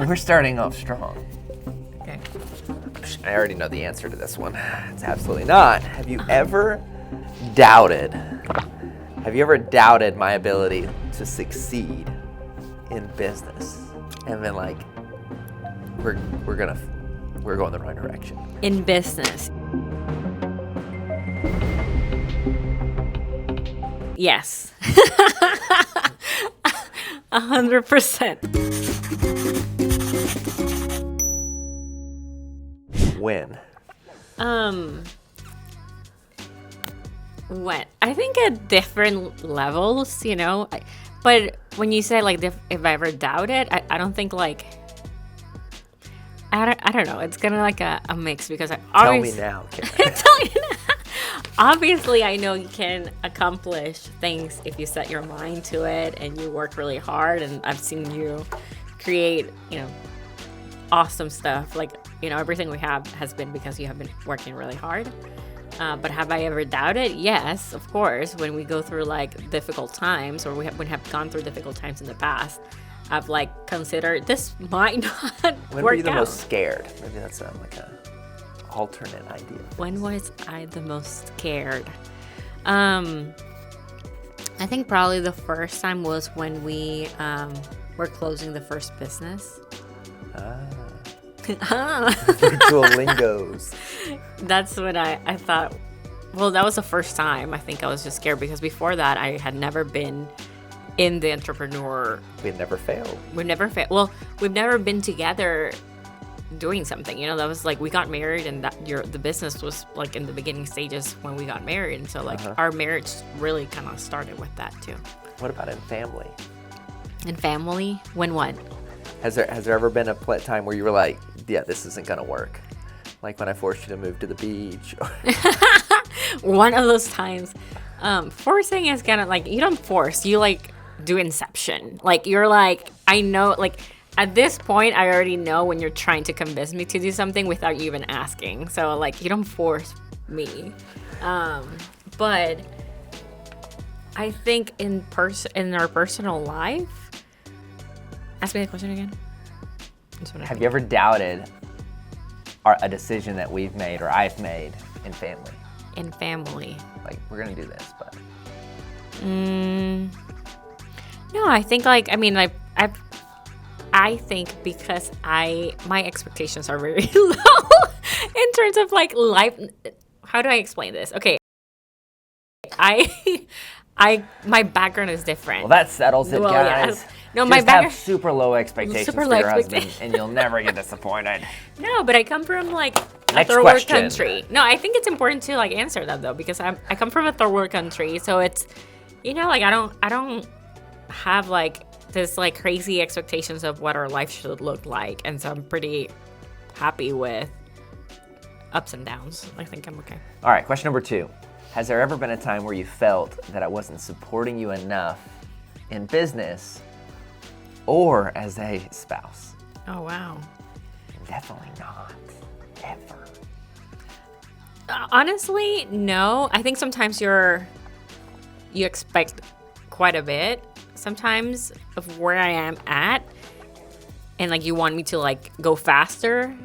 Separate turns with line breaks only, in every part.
We're starting off strong.
Okay.
I already know the answer to this one. It's absolutely not. Have you ever doubted my ability to succeed in business? And been like, we're going the wrong direction.
In business. Yes. 100%.
When?
When? I think at different levels, you know. But when you say like if I ever doubt it, I don't think like. I don't know. It's kind of like a mix because I always.
Tell me now, Karen.
Tell you now. Obviously, I know you can accomplish things if you set your mind to it and you work really hard. And I've seen you create, awesome stuff. Like, everything we have has been because you have been working really hard. But have I ever doubted? Yes, of course. When we go through like difficult times, or we have gone through difficult times in the past, I've like considered this might not
When
work
were you the
out.
most scared? Maybe that's like a alternate idea.
When was I the most scared? I think probably the first time was when we were closing the first business.
Virtual lingos.
That's when I thought, well, that was the first time. I think I was just scared because before that I had never been in the entrepreneur.
We'd never failed.
We've never failed. Well, we've never been together doing something. That was like we got married, and the business was like in the beginning stages when we got married, and so like our marriage really kind of started with that too.
What about in family?
In family, when what?
Has there ever been a time where you were like, yeah, this isn't gonna work? Like when I forced you to move to the beach.
One of those times. Forcing is kind of like, you don't force, you like do inception. Like you're like, I know, like at this point, I already know when you're trying to convince me to do something without you even asking. So like you don't force me. But I think in our personal life, ask me the question again.
Have you ever doubted a decision that we've made or I've made in family?
In family.
Like, we're going to do this, but.
No, I think I think because my expectations are very low in terms of like life. How do I explain this? Okay. My background is different.
Well, that settles it, guys.
Yeah. No, my background.
Have super low expectations for your husband, and you'll never get disappointed.
No, but I come from like a
Next
third world
question.
country. No, I think it's important to like answer that though, because I come from a third world country, so it's like I don't have like this like crazy expectations of what our life should look like, and so I'm pretty happy with ups and downs. I think I'm okay.
All right, question number 2. Has there ever been a time where you felt that I wasn't supporting you enough in business or as a spouse?
Oh, wow.
Definitely not. Ever.
Honestly, no. I think sometimes you expect quite a bit sometimes of where I am at, and like you want me to like go faster,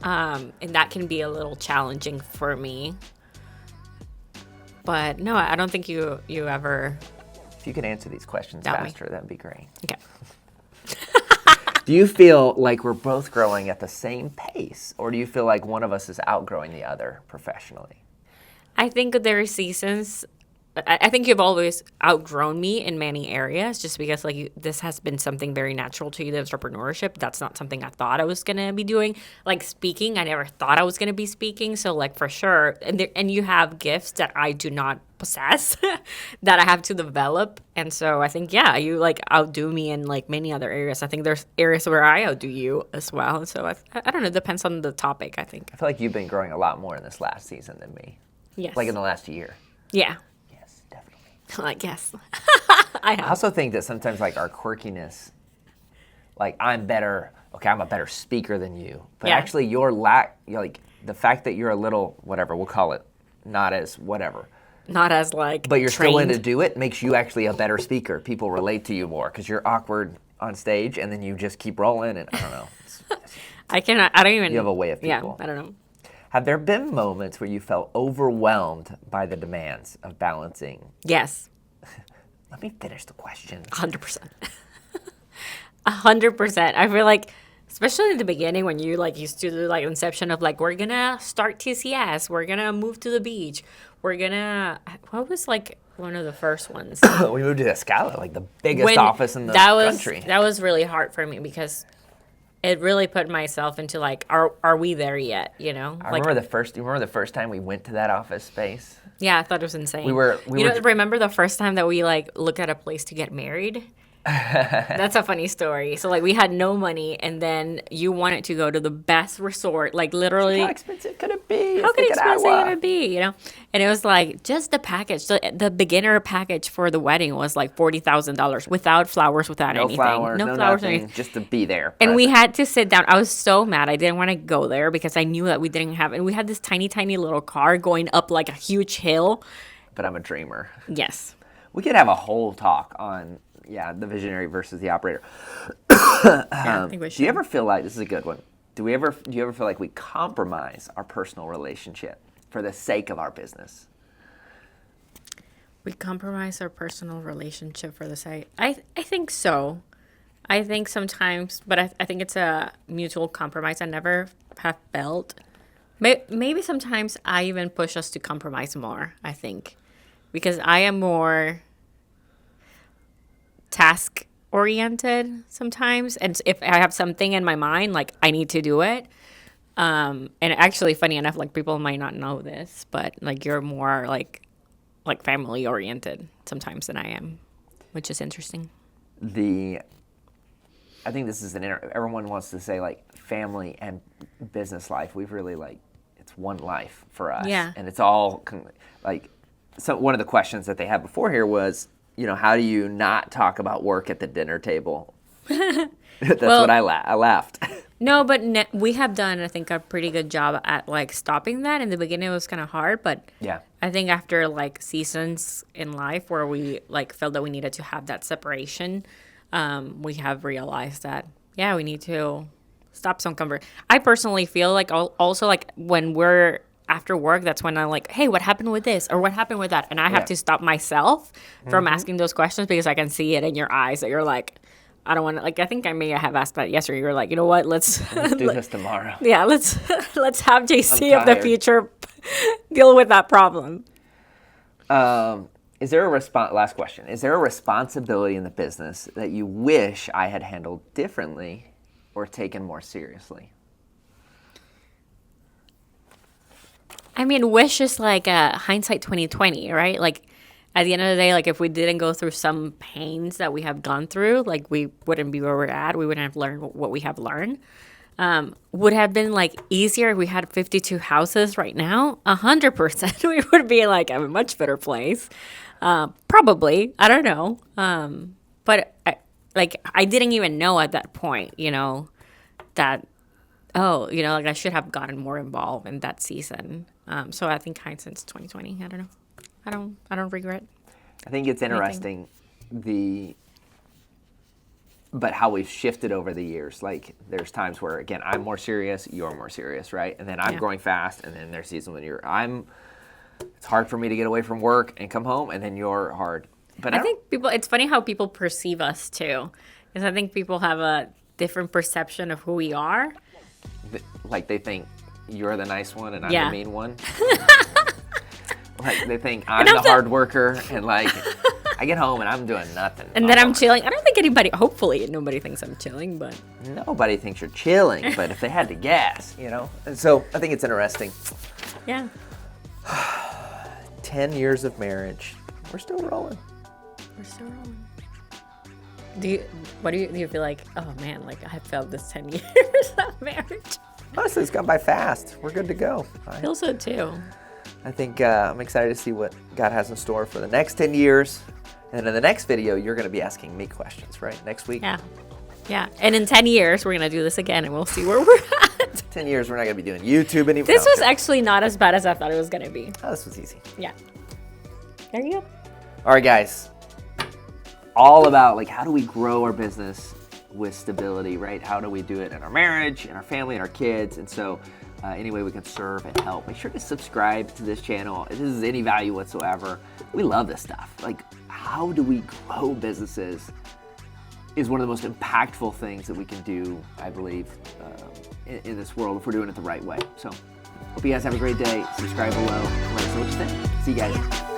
and that can be a little challenging for me. But no, I don't think you ever.
If you could answer these questions
Doubt
faster, that'd be great.
Okay.
Do you feel like we're both growing at the same pace, or do you feel like one of us is outgrowing the other professionally?
I think there are seasons. I think you've always outgrown me in many areas, just because like this has been something very natural to you, the entrepreneurship. That's not something I thought I was gonna be doing. Like speaking, I never thought I was gonna be speaking. So like for sure, and you have gifts that I do not possess that I have to develop. And so I think you like outdo me in like many other areas. I think there's areas where I outdo you as well. So I don't know. It depends on the topic. I think.
I feel like you've been growing a lot more in this last season than me.
Yes.
Like in the last year.
Yeah.
Definitely.
Like, yes. I have.
I also think that sometimes like our quirkiness, like I'm a better speaker than you. But actually like the fact that you're a little, whatever, we'll call it, not as whatever.
Not as like
But you're
trained.
still in to do it, makes you actually a better speaker. People relate to you more because you're awkward on stage and then you just keep rolling and I don't know.
I cannot. I don't even.
You have a way of people.
Yeah, I don't know.
Have there been moments where you felt overwhelmed by the demands of balancing?
Yes.
Let me finish the question.
100%. 100%. I feel like, especially in the beginning when you like used to do like inception of like, we're gonna start TCS, we're gonna move to the beach, we're gonna, what was like one of the first ones?
We moved to Escala, like the biggest office in the country.
That was really hard for me because it really put myself into like, are we there yet? You know?
I remember you remember the first time we went to that office space?
Yeah, I thought it was insane. Remember the first time that we like looked at a place to get married? That's a funny story. So like we had no money, and then you wanted to go to the best resort, like literally.
How expensive could it be?
How expensive could it be? You know, and it was like just the package. The beginner package for the wedding was like $40,000 without flowers, without anything,
no flowers, nothing, just to be there.
And we had to sit down. I was so mad. I didn't want to go there because I knew that we didn't have, and we had this tiny, tiny little car going up like a huge hill.
But I'm a dreamer.
Yes.
We could have a whole talk on. Yeah, the visionary versus the operator.
I think we should.
Do you ever feel like, this is a good one, do you ever feel like we compromise our personal relationship for the sake of our business?
We compromise our personal relationship for the sake. I think so. I think sometimes, but I think it's a mutual compromise. I never have felt. Maybe sometimes I even push us to compromise more, I think. Because I am more task oriented sometimes, and if I have something in my mind, like I need to do it, and actually funny enough, like people might not know this, but like you're more like family oriented sometimes than I am, which is interesting.
I think this is everyone wants to say like family and business life. We've really like, it's one life for us.
Yeah.
And it's all like, so one of the questions that they had before here was, you know, how do you not talk about work at the dinner table? That's what I laughed.
No, but we have done, I think, a pretty good job at like stopping that. In the beginning, it was kind of hard, but
yeah,
I think after like seasons in life where we like felt that we needed to have that separation, we have realized that we need to stop some comfort. I personally feel like also like when we're after work, that's when I'm like, hey, what happened with this or what happened with that? And I have to stop myself from asking those questions because I can see it in your eyes that you're like, I don't want to, like, I think I may have asked that yesterday. You're like, you know what, let's
do this tomorrow.
Yeah, let's have JC of the future deal with that problem.
Is there last question, is there a responsibility in the business that you wish I had handled differently or taken more seriously?
I mean, wish is like a hindsight 2020, right? Like at the end of the day, like if we didn't go through some pains that we have gone through, like we wouldn't be where we're at. We wouldn't have learned what we have learned. Would have been like easier if we had 52 houses right now. 100%, we would be like a much better place. Probably, I don't know. But I didn't even know at that point, you know, that like I should have gotten more involved in that season. So I think hindsight's 2020. I don't know. I don't regret.
I think it's interesting but how we've shifted over the years. Like there's times where again I'm more serious, you're more serious, right? And then I'm growing fast, and then there's seasons when it's hard for me to get away from work and come home, and then you're hard. But I think
it's funny how people perceive us too, because I think people have a different perception of who we are.
Like they think you're the nice one and I'm the mean one. Like they think I'm the hard worker, and like I get home and I'm doing nothing.
And then I'm chilling. I don't think hopefully nobody thinks I'm chilling, but.
Nobody thinks you're chilling, but if they had to guess, you know? And so I think it's interesting.
Yeah.
10 years of marriage. We're still rolling.
Do you feel like, oh man, like I felt this 10 years of marriage?
Honestly, it's gone by fast. We're good to go.
I feel so too.
I think I'm excited to see what God has in store for the next 10 years. And in the next video, you're going to be asking me questions, right? Next week?
Yeah. Yeah. And in 10 years, we're going to do this again and we'll see where we're at.
10 years, we're not going to be doing YouTube anymore.
This was actually not as bad as I thought it was going to be.
Oh, this was easy.
Yeah. There you go.
All right, guys. All about like how do we grow our business with stability, right? How do we do it in our marriage, in our family, in our kids? And so any way we can serve and help. Make sure to subscribe to this channel. If this is any value whatsoever, we love this stuff. Like, how do we grow businesses is one of the most impactful things that we can do, I believe, in this world if we're doing it the right way. So hope you guys have a great day. Subscribe below. Let us know what you think. See you guys.